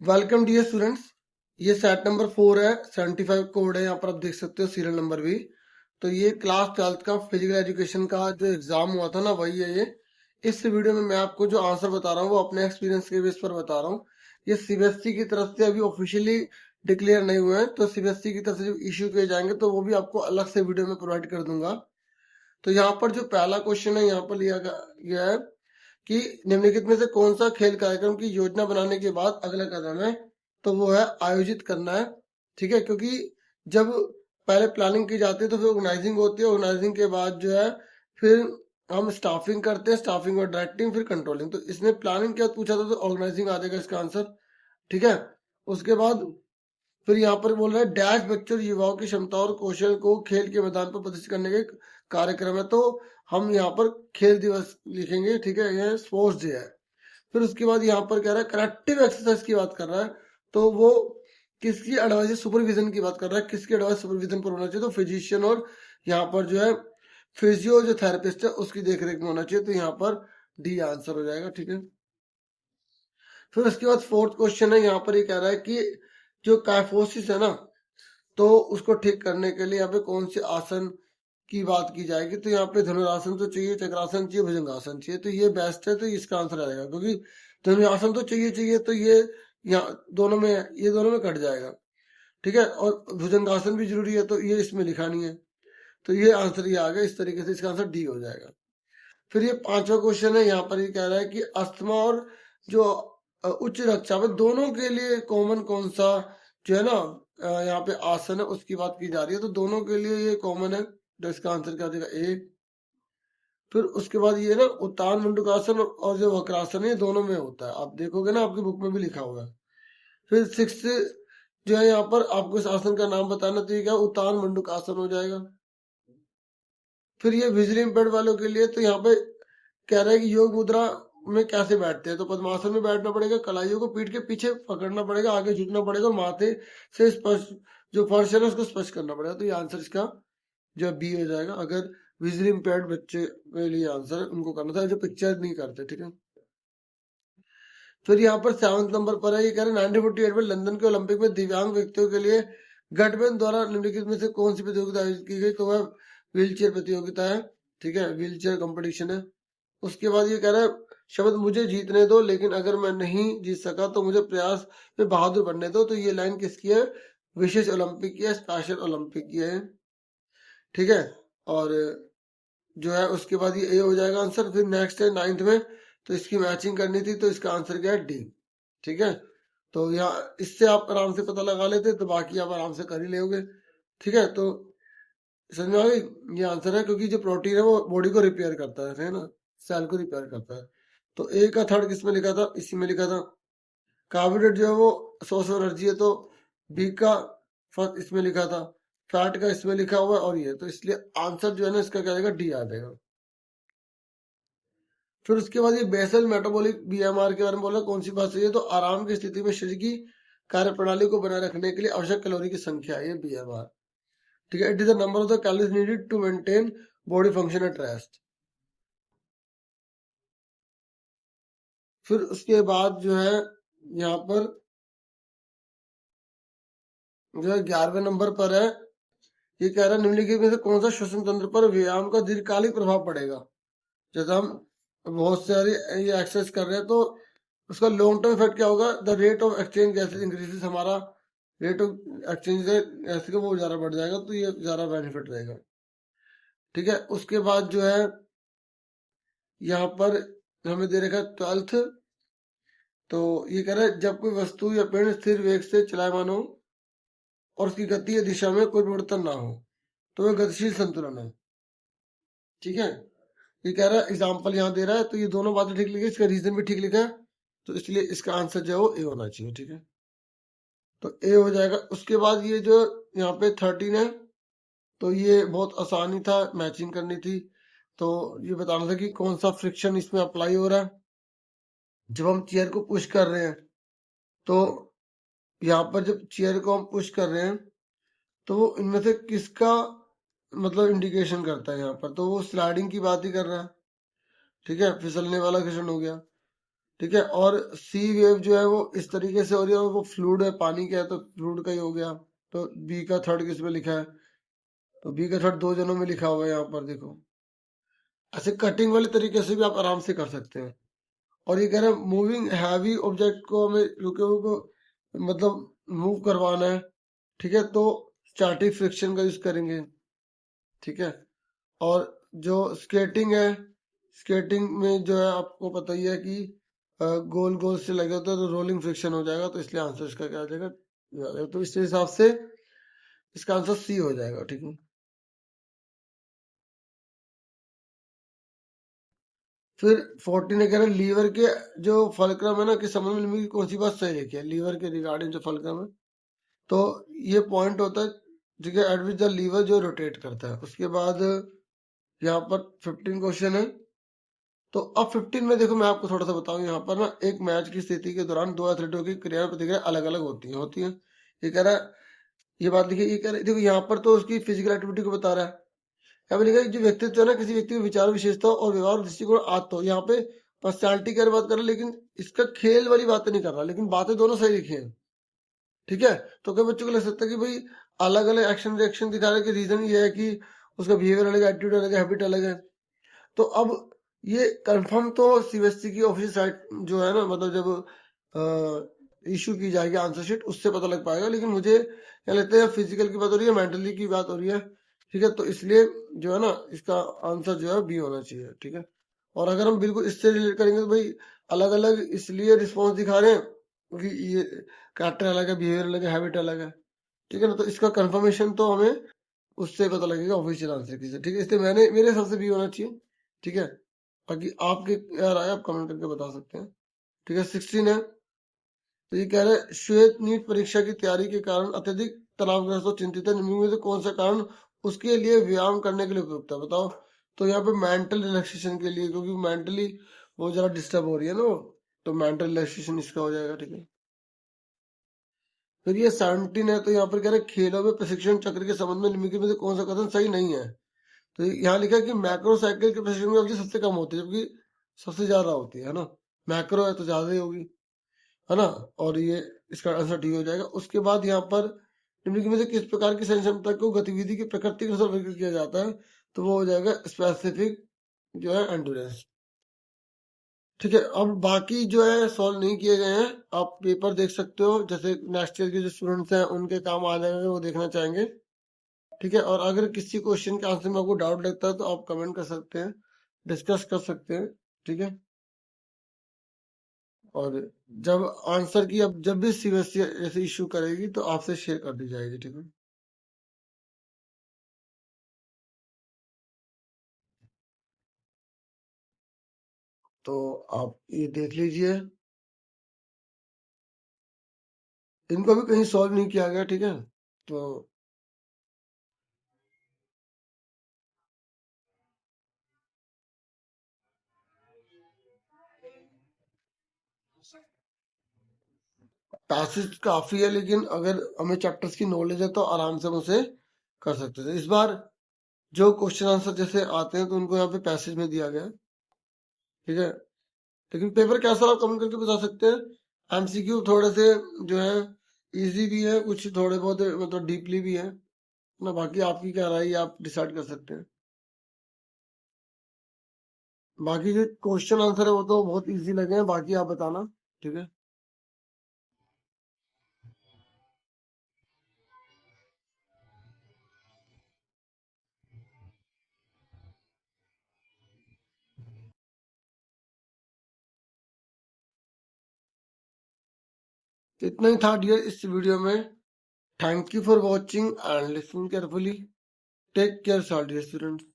Welcome dear students. ये set number 4 है, 75 code है। यहाँ पर आप देख सकते हो सीरियल नंबर भी। तो ये क्लास 12th का फिजिकल एजुकेशन का जो एग्जाम हुआ था ना, वही है ये। इस वीडियो में मैं आपको जो आंसर बता रहा हूँ वो अपने एक्सपीरियंस के बेस पर बता रहा हूँ। ये सीबीएसई की तरफ से अभी ऑफिशियली डिक्लेयर नहीं हुए हैं, तो सीबीएसई की तरफ से जब इश्यू किए जाएंगे तो वो भी आपको अलग से वीडियो में प्रोवाइड कर दूंगा। तो यहाँ पर जो पहला क्वेश्चन है यहाँ पर लिया गया है कि निम्नलिखित में से कौन सा खेल कार्यक्रम की योजना बनाने के बाद अगला कदम है, तो वो है आयोजित करना है। ठीक है, क्योंकि जब पहले प्लानिंग की जाती है तो फिर ऑर्गेनाइजिंग होती है, ऑर्गेनाइजिंग के बाद जो है फिर हम स्टाफिंग करते हैं, स्टाफिंग और डायरेक्टिंग फिर कंट्रोलिंग। तो इसने प्लानिंग क्या पूछा था, तो ऑर्गेनाइजिंग आ जाएगा इसका आंसर। ठीक है, उसके बाद फिर यहाँ पर बोल रहा है डैश बच्चों और युवाओं की क्षमता और कौशल को खेल के मैदान पर प्रदर्शित करने के कार्यक्रम है, तो हम यहाँ पर खेल दिवस लिखेंगे। ठीक है, यह स्पोर्ट्स डे है। फिर उसके बाद यहाँ पर कह रहा है करेक्टिव एक्सरसाइज की बात कर रहा है, तो वो किसकी एडवाइस, सुपरविजन की बात कर रहा है। किसकी एडवाइस सुपरविजन पर होना चाहिए, तो फिजिशियन और यहाँ पर जो है फिजियो जो थेरेपिस्ट है उसकी देखरेख में होना चाहिए। तो यहाँ पर डी आंसर हो जाएगा। ठीक है, फिर उसके बाद फोर्थ क्वेश्चन है, यहाँ पर ये कह रहा है कि जो काइफोसिस है ना, तो उसको ठीक करने के लिए यहाँ पे कौन से आसन की बात की जाएगी। तो यहाँ पे धनुरासन तो चाहिए, चक्रासन चाहिए, भुजंगासन चाहिए। तो ये बेस्ट है, तो इसका आंसर आएगा, क्योंकि धनुरासन तो चाहिए चाहिए, तो ये यहाँ दोनों में, ये दोनों में कट जाएगा। ठीक है, और भुजंगासन भी जरूरी है, तो ये इसमें लिखा नहीं है। तो ये आंसर ये आ गया। इस तरीके से इसका आंसर डी हो जाएगा। फिर ये पांचवा क्वेश्चन है, यहाँ पर ये कह रहा है कि अस्थमा और जो उच्च रक्तचाप है, दोनों के लिए कॉमन कौन सा जो है ना यहाँ पे आसन है उसकी बात की जा रही है। तो दोनों के लिए ये कॉमन है, तो इसका आंसर क्या देगा, ए। फिर उसके बाद ये ना उत्तान मुंडकासन और जो वक्रासन है, ये दोनों में होता है। आप देखोगे ना आपकी बुक में भी लिखा हुआ है। फिर सिक्स जो है यहाँ पर आपको इस आसन का नाम बताना, तो ये क्या उत्तान मुंडकासन हो जाएगा। फिर ये विजुअली इम्पेयर्ड वालों के लिए, तो यहाँ पे कह रहा है कि योग मुद्रा में कैसे बैठते हैं, तो पद्मासन में बैठना पड़ेगा, कलाइयों को पीठ के पीछे पकड़ना पड़ेगा, आगे झुकना पड़ेगा और माथे से स्पर्श, जो फर्श है ना उसको स्पर्श करना पड़ेगा। तो ये आंसर इसका जो बी हो जाएगा। अगर विजुअली इम्पेयर्ड बच्चे के लिए आंसर है, उनको करना था, जो पिक्चर नहीं करते। ठीक है, फिर यहाँ पर 7वें नंबर पर है, ये कह रहे हैं 1948 में लंदन के ओलंपिक में दिव्यांग व्यक्तियों के लिए गठबंधन द्वारा निम्नलिखित में से कौन सी प्रतियोगिता आयोजित की गई, तो वह व्हील चेयर प्रतियोगिता है। ठीक है, व्हील चेयर कॉम्पिटिशन है। उसके बाद ये कह रहा है शब्द मुझे जीतने दो, लेकिन अगर मैं नहीं जीत सका तो मुझे प्रयास में बहादुर बनने दो। तो ये लाइन किसकी है, विशेष ओलंपिक की है, स्पेशल ओलंपिक की है। ठीक है, और जो है उसके बाद ये ए हो जाएगा आंसर। फिर नेक्स्ट है 9th में, तो इसकी मैचिंग करनी थी, तो इसका आंसर क्या है, डी। ठीक है, तो यहाँ इससे आप आराम से पता लगा लेते, तो बाकी आप आराम से कर ही लोगे। ठीक है, तो समझ में आ गई, ये आंसर है, क्योंकि जो प्रोटीन है वो बॉडी को रिपेयर करता है ना, सेल को रिपेयर करता है। तो ए का थर्ड किस में लिखा था, इसी में लिखा था। कार्बोहाइड्रेट जो है वो सोर्स ऑफ एनर्जी है, तो बी का फर्स्ट इसमें लिखा था। फैट का इसमें लिखा हुआ है, और ये तो इसलिए आंसर जो है ना इसका क्या आएगा, डी आ जाएगा। फिर उसके बाद ये बेसल मेटाबॉलिक बीएमआर के बारे में बोला, कौन सी बात सही है, तो आराम की स्थिति में शरीर की कार्य प्रणाली को बनाए रखने के लिए आवश्यक कैलोरी की संख्या है, ये बीएमआर। ठीक है, it is the number of the calories needed to maintain body function at rest. फिर उसके बाद जो है यहाँ पर जो है 11वें नंबर पर है, ये कह रहा है निम्नलिखित में से कौन सा श्वसन तंत्र पर व्यायाम का दीर्घकालिक प्रभाव पड़ेगा। जैसे हम बहुत सारे ये एक्सरसाइज कर रहे हैं, तो उसका लॉन्ग टर्म इफेक्ट क्या होगा, the rate of exchange gases increases, हमारा रेट ऑफ एक्सचेंज गैस का वो ज्यादा बढ़ जाएगा, तो ये ज्यादा बेनिफिट रहेगा। ठीक है, उसके बाद जो है यहाँ पर हमें दे रखा है 12th, तो ये कह रहा है जब कोई वस्तु या पिंड स्थिर वेग से चलायमान हो और उसकी गति या दिशा में कोई परिवर्तन ना हो, तो वह गतिशील संतुलन है। ठीक है, ये कह रहा है एग्जाम्पल यहाँ दे रहा है, तो ये दोनों बातें ठीक लिखी, इसका रीजन भी ठीक लिखा है, तो इसलिए इसका आंसर जो है वो ए होना चाहिए। ठीक है, तो ए हो जाएगा। उसके बाद ये जो यहाँ पे 13 है, तो ये बहुत आसानी था, मैचिंग करनी थी। तो ये बताना था कि कौन सा फ्रिक्शन इसमें अप्लाई हो रहा है जब हम चेयर को पुश कर रहे हैं। तो यहाँ पर जब चेयर को हम पुश कर रहे हैं, तो वो इनमें से किसका मतलब इंडिकेशन करता है यहाँ पर, तो वो स्लाइडिंग की बात ही कर रहा है। ठीक है, फिसलने वाला क्वेश्चन हो गया। ठीक है। और सी वेव जो है वो इस तरीके से हो रही है, और वो फ्लूइड है, पानी का है तो फ्लूइड का ही हो गया। तो बी का थर्ड किस में लिखा है, तो बी का थर्ड दो जनों में लिखा हुआ है यहाँ पर देखो। ऐसे कटिंग वाले तरीके से भी आप आराम से कर सकते हैं। और ये कह रहे हैं मूविंग हैवी ऑब्जेक्ट को हमें क्योंकि उनको मतलब मूव करवाना है, ठीक है, तो स्टैटिक फ्रिक्शन का यूज करेंगे, ठीक है। और जो स्केटिंग है, स्केटिंग में जो है आपको पता ही है कि गोल गोल से लगे होते हैं तो रोलिंग फ्रिक्शन हो जाएगा, तो इसलिए आंसर इसका क्या आ जाएगा, तो इस हिसाब से इसका आंसर सी हो जाएगा, ठीक है। फिर 14 ने कह रहा है लीवर के जो फलक्रम है ना कि संबंध में निम्न की कौन सी बात सही लिखी है, लीवर के रिगार्डिंग जो फलक्रम है, तो ये पॉइंट होता है, ठीक है, एट विच द लीवर जो रोटेट करता है। उसके बाद यहाँ पर 15 क्वेश्चन है। तो अब 15 में देखो मैं आपको थोड़ा सा बताऊं, यहाँ पर ना एक मैच की स्थिति के दौरान दो एथलीटों की क्रिया प्रतिक्रिया अलग अलग होती हैं। ये कह रहा है, ये बात लिखी, ये कह रहा है देखो यहाँ पर तो उसकी फिजिकल एक्टिविटी को बता रहा है। यहाँ पे लिखा है जो व्यक्तित्व है ना किसी व्यक्ति की विचार विशेषता और व्यवहार दृष्टिकोण आत्म, यहाँ पे पर्सनैलिटी की बात कर रहा है, लेकिन इसका खेल वाली बातें नहीं कर रहा, लेकिन बातें दोनों सही लिखी है, ठीक है। तो कई बच्चों को लग सकता है कि भाई अलग अलग एक्शन रिएक्शन दिखा रहे हैं, कि रीजन ये है कि उसका बिहेवियर अलग है, एटीट्यूड अलग है, हैबिट अलग है। तो अब ये कंफर्म तो सीबीएसई की ऑफिशियल साइट जो है ना, मतलब जब इशू की जाएगी आंसर शीट उससे पता लग पाएगा, लेकिन मुझे क्या लगता है फिजिकल की बात हो रही है, मेंटली की बात हो रही है, ठीक है। तो इसलिए जो है ना इसका आंसर जो है बी होना चाहिए, ठीक है। और अगर हम बिल्कुल इससे रिलेट करेंगे तो भाई अलग अलग इसलिए रिस्पॉन्स दिखा रहे हैं क्योंकि ये कैरेक्टर अलग है, बिहेवियर अलग है, हैबिट अलग है, ठीक है ना। तो इसका कंफर्मेशन तो हमें उससे पता लगेगा ऑफिशियल आंसर की से, ठीक है। इसलिए मैंने मेरे हिसाब से भी होना चाहिए, ठीक है। बाकी आपके क्या राय है, आप कमेंट करके बता सकते हैं, ठीक है। 16 है, तो ये कह रहे हैं श्वेत नीट परीक्षा की तैयारी के कारण अत्यधिक तनावग्रस्त और चिंतित है, निम्न में से कौन सा कारण उसके लिए व्यायाम करने के लिए उपयुक्त है, बताओ। तो यहाँ पे मेंटल रिलैक्सेशन के लिए, क्योंकि मेंटली बहुत ज्यादा डिस्टर्ब हो रही है ना वो, तो मेंटल रिलैक्सेशन इसका हो जाएगा, ठीक है। फिर ये 17 है, तो यहाँ पर कह रहे हैं खेलों में प्रशिक्षण चक्र के संबंध में निम्नलिखित में से कौन सा कथन सही नहीं है। तो यहाँ लिखा है कि मैक्रो साइकिल के प्रशिक्षण में अवधि सबसे कम होती है जबकि सबसे ज्यादा होती है ना। मैक्रो है तो ज्यादा ही होगी, है ना। और ये इसका आंसर डी हो जाएगा। उसके बाद यहाँ पर निम्नलिखित में से किस प्रकार की सहन क्षमता को गतिविधि की प्रकृति के अनुसार वर्गीकृत किया जाता है, तो वो हो जाएगा स्पेसिफिक जो है एंडोरेंस, ठीक है। अब बाकी जो है सॉल्व नहीं किए गए हैं, आप पेपर देख सकते हो, जैसे नेक्स्ट ईयर के जो स्टूडेंट्स हैं उनके काम आ जाएंगे, वो देखना चाहेंगे, ठीक है। और अगर किसी क्वेश्चन के आंसर में आपको डाउट लगता है तो आप कमेंट कर सकते हैं, डिस्कस कर सकते हैं, ठीक है। और जब आंसर की अब जब भी सीबीएसई ऐसे इशू करेगी तो आपसे शेयर कर दी जाएगी, ठीक है। तो आप ये देख लीजिए, इनको भी कहीं सॉल्व नहीं किया गया, ठीक है। तो पैसेज काफी है, लेकिन अगर हमें चैप्टर्स की नॉलेज है तो आराम से हम उसे कर सकते थे। इस बार जो क्वेश्चन आंसर जैसे आते हैं तो उनको यहाँ पे पैसेज में दिया गया है, ठीक है। लेकिन पेपर कैसा आप कमेंट करके बता सकते हैं। एमसीक्यू थोड़े से जो है इजी भी है, कुछ थोड़े बहुत मतलब डीपली भी है ना। बाकी आपकी क्या राय है, आप डिसाइड कर सकते हैं। बाकी जो क्वेश्चन आंसर है वो तो बहुत इजी लगे हैं, बाकी आप बताना, ठीक है। तो इतना ही था डियर इस वीडियो में। Thank you for watching and listening carefully. Take care dear students.